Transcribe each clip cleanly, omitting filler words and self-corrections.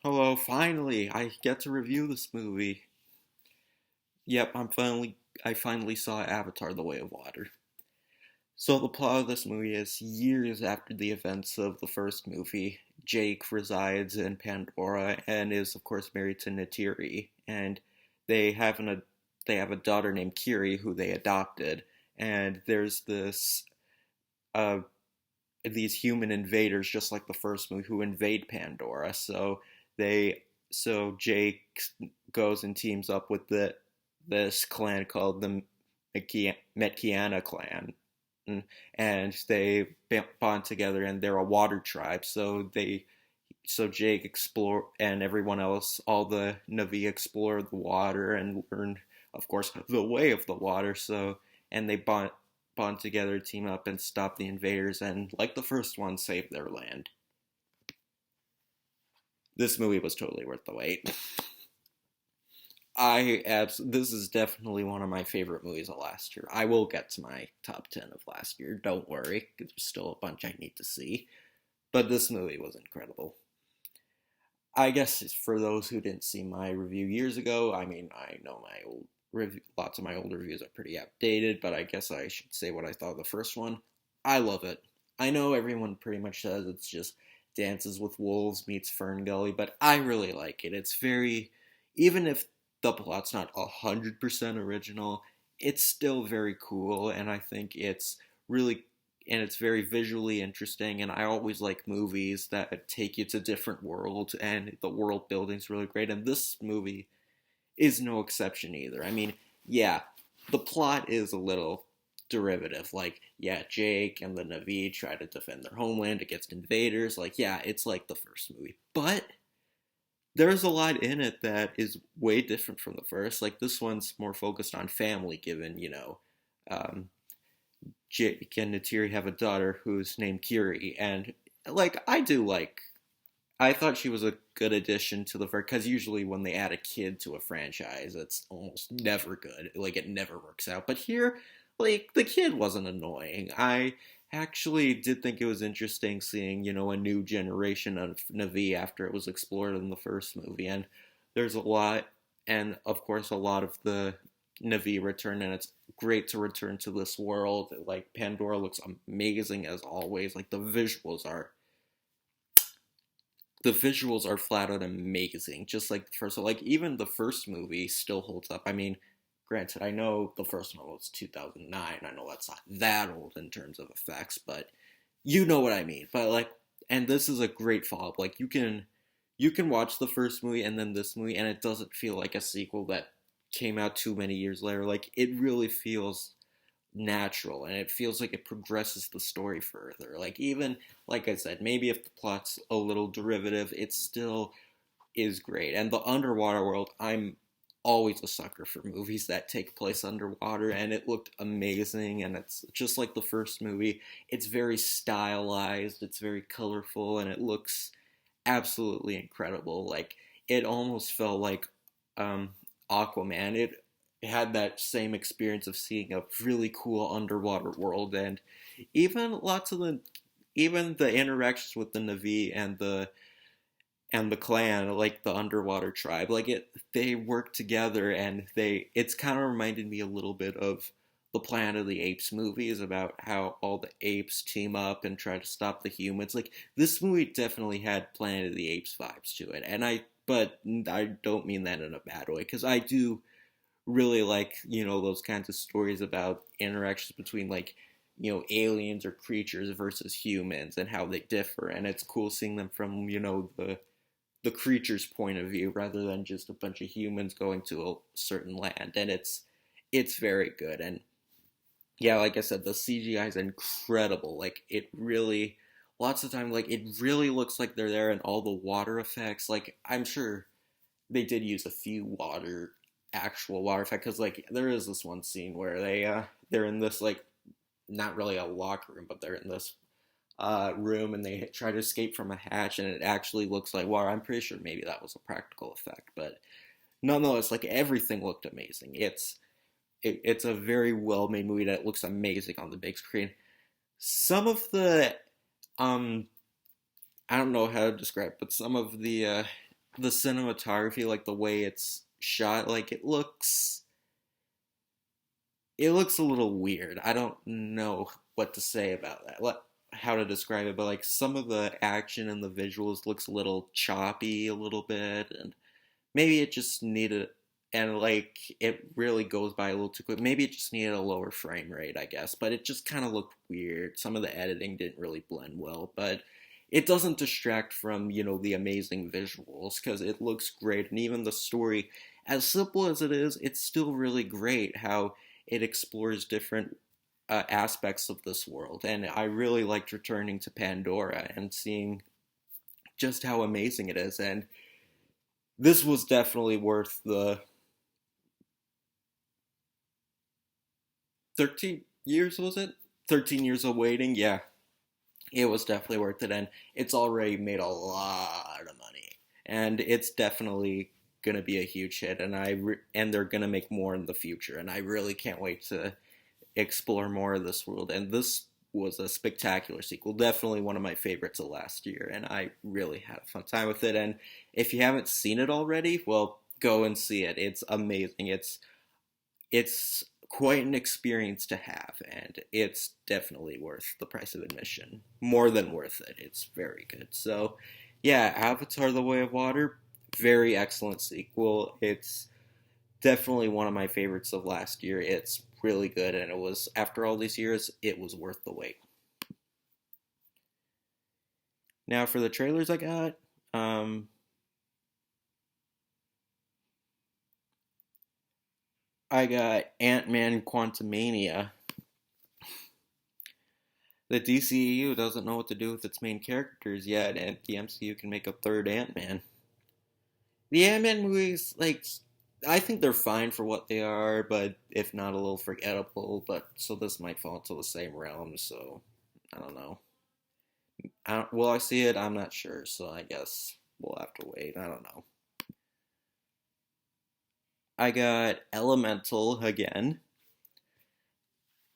Hello, finally, I get to review this movie. Yep, I finally saw Avatar: The Way of Water. So the plot of this movie is years after the events of the first movie, Jake resides in Pandora and is of course married to Neytiri, and they have they have a daughter named Kiri who they adopted, and there's uh these human invaders just like the first movie who invade Pandora. They so Jake goes and teams up with this clan called the Metkiana clan, and they bond together, and they're a water tribe. So Jake explore and everyone else, all the Navi explore the water and learn, of course, the way of the water. And they bond together, team up, and stop the invaders, and like the first one, save their land. This movie was totally worth the wait. This is definitely one of my favorite movies of last year. I will get to my top 10 of last year. Don't worry, there's still a bunch I need to see. But this movie was incredible. I guess for those who didn't see my review years ago, I mean, I know lots of my old reviews are pretty outdated, but I guess I should say what I thought of the first one. I love it. I know everyone pretty much says it's just Dances with Wolves meets Fern Gully, but I really like it. It's very, even if the plot's not 100% original, it's still very cool, and I think really it's very visually interesting, and I always like movies that take you to different worlds, and the world building's really great, and this movie is no exception either. I mean, yeah, the plot is a little derivative. Like, yeah, Jake and the Na'vi try to defend their homeland against invaders. Like, yeah, it's like the first movie. But there's a lot in it that is way different from the first. Like, this one's more focused on family, given, um, Jake and Neytiri have a daughter who's named Kiri. And, like, I thought she was a good addition to the first, because usually when they add a kid to a franchise, it's almost never good. Like, it never works out. But here, like, the kid wasn't annoying. I actually did think it was interesting seeing, a new generation of Navi after it was explored in the first movie. And there's a lot, and of course, a lot of the Navi return, and it's great to return to this world. Like, Pandora looks amazing as always. Like, the visuals are flat out amazing, just like the first one. Like, even the first movie still holds up. I mean, granted, I know the first one was 2009. I know that's not that old in terms of effects, but you know what I mean. But like, and this is a great follow up. Like, you can watch the first movie and then this movie, and it doesn't feel like a sequel that came out too many years later. Like, it really feels natural, and it feels like it progresses the story further. Like, even like I said, maybe if the plot's a little derivative, it still is great. And the underwater world, I'm always a sucker for movies that take place underwater, and it looked amazing. And it's just like the first movie, it's very stylized, it's very colorful, and it looks absolutely incredible. Like, it almost felt like um, Aquaman. It had that same experience of seeing a really cool underwater world, and even lots of the even the interactions with the Navi and the clan, like the underwater tribe, like they work together, and it's kind of reminded me a little bit of the Planet of the Apes movies about how all the apes team up and try to stop the humans. Like, this movie definitely had Planet of the Apes vibes to it, but I don't mean that in a bad way, because I do really like, those kinds of stories about interactions between, like, aliens or creatures versus humans and how they differ, and it's cool seeing them from, the creature's point of view rather than just a bunch of humans going to a certain land. And it's very good. And yeah, like I said, the CGI is incredible. Like, it really, lots of time, like, it really looks like they're there, and all the water effects, like, I'm sure they did use a few actual water effects, because like there is this one scene where they're in this, like, not really a locker room, but they're in this room, and they try to escape from a hatch, and it actually looks like water. I'm pretty sure maybe that was a practical effect, but nonetheless, like, everything looked amazing. It's a very well made movie that looks amazing on the big screen. Some of the um I don't know how to describe, but some of the the cinematography, like the way it's shot, like it looks a little weird. I don't know what to say about that. How to describe it, but like some of the action and the visuals looks a little choppy a little bit, and maybe it just needed, and like it really goes by a little too quick. Maybe it just needed a lower frame rate, I guess, but it just kind of looked weird. Some of the editing didn't really blend well, but it doesn't distract from, the amazing visuals because it looks great, and even the story, as simple as it is, it's still really great how it explores different aspects of this world. And I really liked returning to Pandora and seeing just how amazing it is. And this was definitely worth the 13 years, was it? 13 years of waiting? Yeah, it was definitely worth it. And it's already made a lot of money. And it's definitely going to be a huge hit. And they're going to make more in the future. And I really can't wait to explore more of this world. And this was a spectacular sequel. Definitely one of my favorites of last year. And I really had a fun time with it. And if you haven't seen it already, well, go and see it. It's amazing. It's quite an experience to have, and it's definitely worth the price of admission. More than worth it. It's very good. So, yeah, Avatar: The Way of Water, very excellent sequel. It's definitely one of my favorites of last year. It's really good, and it was, after all these years, it was worth the wait. Now for the trailers I got, I got Ant-Man Quantumania. The DCEU doesn't know what to do with its main characters yet, and the MCU can make a third Ant-Man. The Ant-Man movies, like, I think they're fine for what they are, but if not, a little forgettable. But so this might fall into the same realm. So I don't know. Will I see it? I'm not sure. So I guess we'll have to wait. I don't know. I got Elemental again.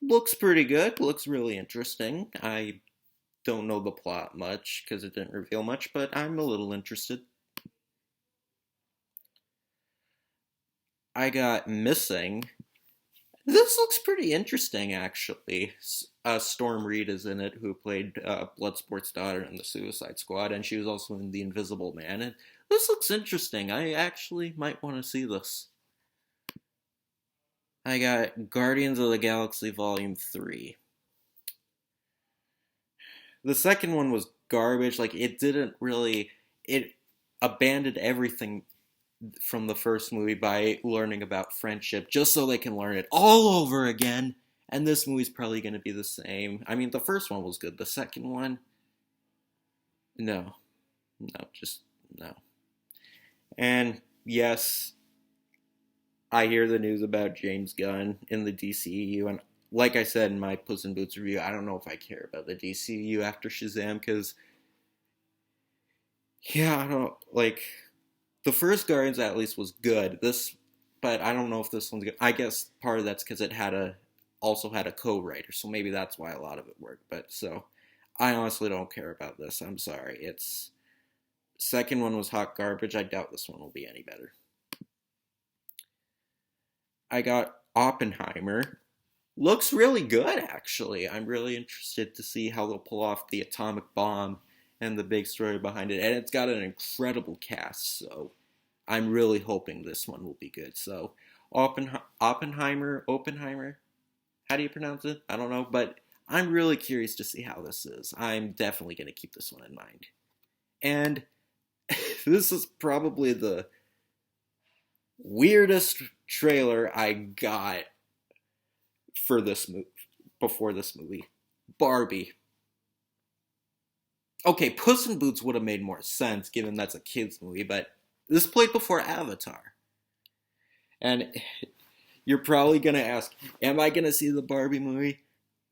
Looks pretty good. Looks really interesting. I don't know the plot much because it didn't reveal much, but I'm a little interested. I got Missing. This looks pretty interesting, actually. Storm Reed is in it, who played Bloodsport's daughter in the Suicide Squad, and she was also in The Invisible Man. And this looks interesting. I actually might want to see this. I got Guardians of the Galaxy Volume 3. The second one was garbage. Like, it didn't really. It abandoned everything from the first movie by learning about friendship just so they can learn it all over again. And this movie's probably going to be the same. I mean, the first one was good. The second one, no. No, just no. And yes, I hear the news about James Gunn in the DCEU. And like I said in my Puss in Boots review, I don't know if I care about the DCEU after Shazam because, yeah, I don't, like, the first Guardians at least was good. But I don't know if this one's good. I guess part of that's because it also had a co-writer, so maybe that's why a lot of it worked. But so I honestly don't care about this. I'm sorry. It's second one was hot garbage. I doubt this one will be any better. I got Oppenheimer. Looks really good, actually. I'm really interested to see how they'll pull off the atomic bomb and the big story behind it. And it's got an incredible cast, so I'm really hoping this one will be good. So, Oppenheimer, how do you pronounce it? I don't know, but I'm really curious to see how this is. I'm definitely going to keep this one in mind. And this is probably the weirdest trailer I got for this movie before this movie. Barbie. Okay, Puss in Boots would have made more sense given that's a kids movie, but this played before Avatar. And you're probably gonna ask, am I gonna see the Barbie movie?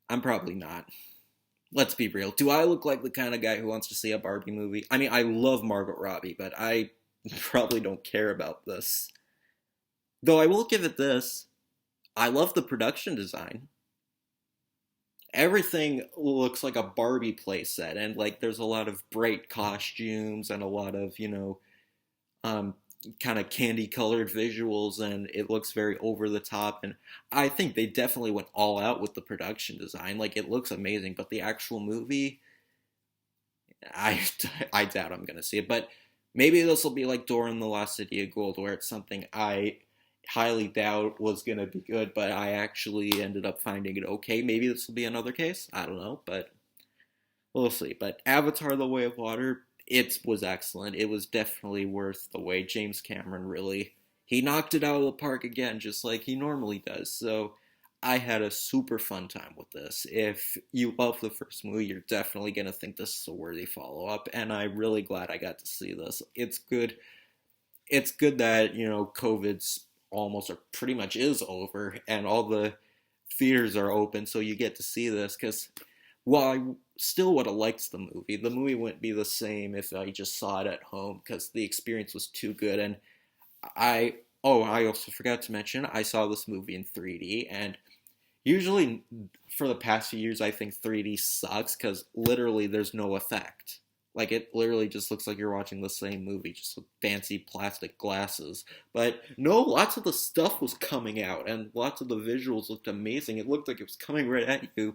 I'm probably not. Let's be real. Do I look like the kind of guy who wants to see a Barbie movie? I mean, I love Margot Robbie, but I probably don't care about this. Though I will give it this. I love the production design. Everything looks like a Barbie playset, and like there's a lot of bright costumes and a lot of um, kind of candy colored visuals, and it looks very over the top. And I think they definitely went all out with the production design. Like, it looks amazing, but the actual movie, I, I doubt I'm going to see it. But maybe this will be like Dora and the Lost City of Gold, where it's something I highly doubt was going to be good, but I actually ended up finding it okay. Maybe this will be another case. I don't know, but we'll see. But Avatar: The Way of Water, it was excellent. It was definitely worth the wait. James Cameron really, he knocked it out of the park again, just like he normally does. So I had a super fun time with this. If you love the first movie, you're definitely gonna think this is a worthy follow up, and I'm really glad I got to see this. It's good. It's good that COVID's almost or pretty much is over, and all the theaters are open, so you get to see this. Because while I still would have liked the movie wouldn't be the same if I just saw it at home because the experience was too good. And I also forgot to mention I saw this movie in 3D, and usually for the past few years I think 3D sucks because literally there's no effect. Like, it literally just looks like you're watching the same movie, just with fancy plastic glasses. But no, lots of the stuff was coming out, and lots of the visuals looked amazing. It looked like it was coming right at you.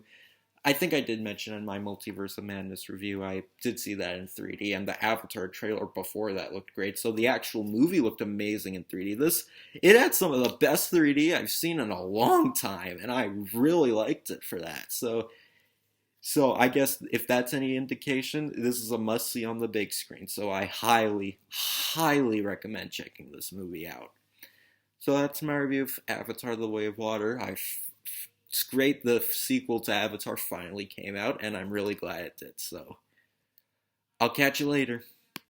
I think I did mention in my Multiverse of Madness review, I did see that in 3D, and the Avatar trailer before that looked great. So the actual movie looked amazing in 3D. It had some of the best 3D I've seen in a long time, and I really liked it for that. So I guess if that's any indication, this is a must see on the big screen. So I highly, highly recommend checking this movie out. So that's my review of Avatar: The Way of Water. It's great the sequel to Avatar finally came out, and I'm really glad it did. So I'll catch you later.